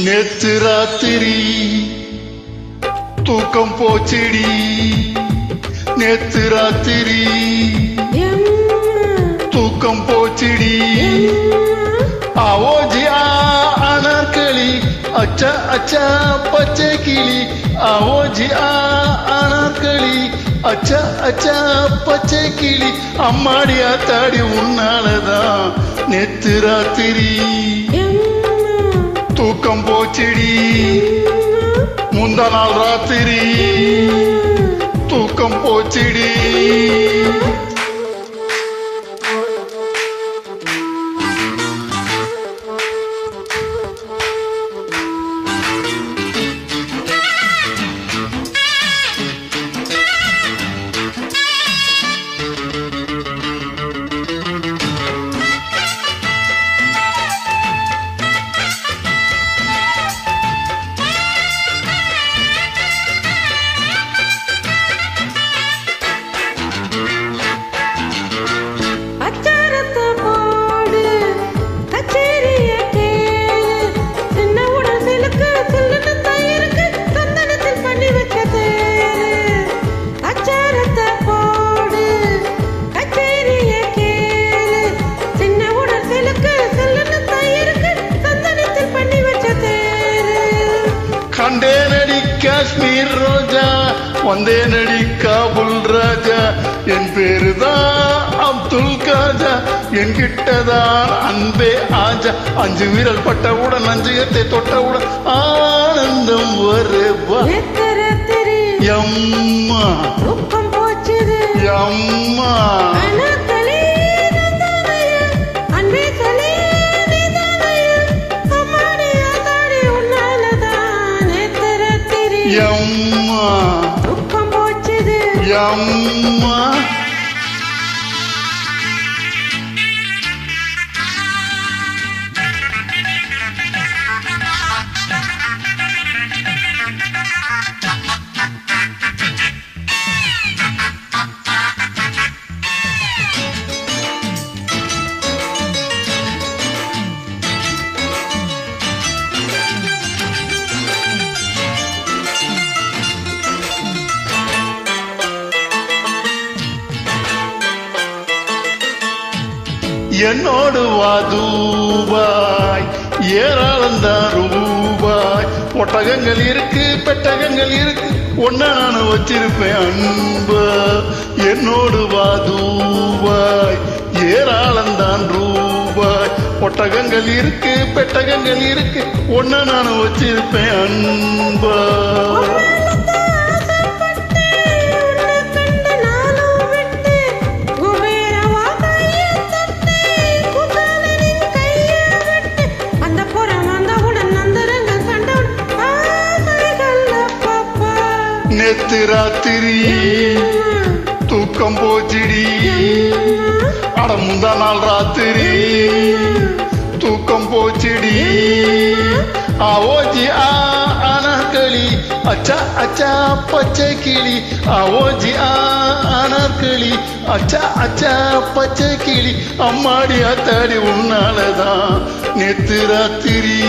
நேத்து ராத்திரி தூக்கம் போச்சிடி, நேத்து ராத்திரி தூக்கம் போச்சிடி. ஆவோஜி அனார்களி அச்சா அச்சா பச்சை கிளி, ஆவோஜி அனார்களி அச்சா அச்சா பச்சை கிளி. அம்மாடியா தாடி உன்னாலதான் நேத்து ராத்திரி தூக்கம் போச்சிடி, முந்தா நாள் ராத்திரி தூக்கம் போச்சிடி. கண்டேனடி காஷ்மீர் ரோஜா, வந்தேனடி காபுல் ராஜா. என் பேருதான் அப்துல் காஜா, என்கிட்டதான் அன்பே ஆஜா. 5 விரல் பட்டவுடன் 5 எத்தை தொட்டவுடன் ஆனந்தம் வருவா. எம்மா எம்மா எம்மா எம்மா. என்னோடு வாதுவாய் ஏராளந்தான் ரூபாய். ஒட்டகங்கள் இருக்கு பெட்டகங்கள் இருக்கு, ஒன்ன நான் வச்சிருப்பேன் அன்பா. என்னோடு வாதுவாய் ஏராளந்தான் ரூபாய். ஒட்டகங்கள் இருக்கு பெட்டகங்கள் இருக்கு, ஒன்ன நான் வச்சிருப்பேன் அன்பா. நேத்து ராத்திரி தூக்கம் போச்சிடி, அட முந்தா நாள் ராத்திரி தூக்கம் போச்சிடி. ஆவோஜி அனார்களி அச்சா அச்சா பச்சை கிளி, ஆவோஜி அனார்களி அச்சா அச்சா பச்சை கிளி. அம்மாடியா தாடி உன்னாலதான் நேத்து ராத்திரி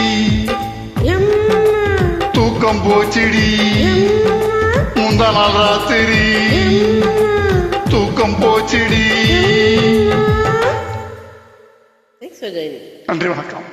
தூக்கம் போச்சிடி, முந்தா நாள் ராத்திரி தூக்கம் போச்சிடி. நன்றி, வணக்கம்.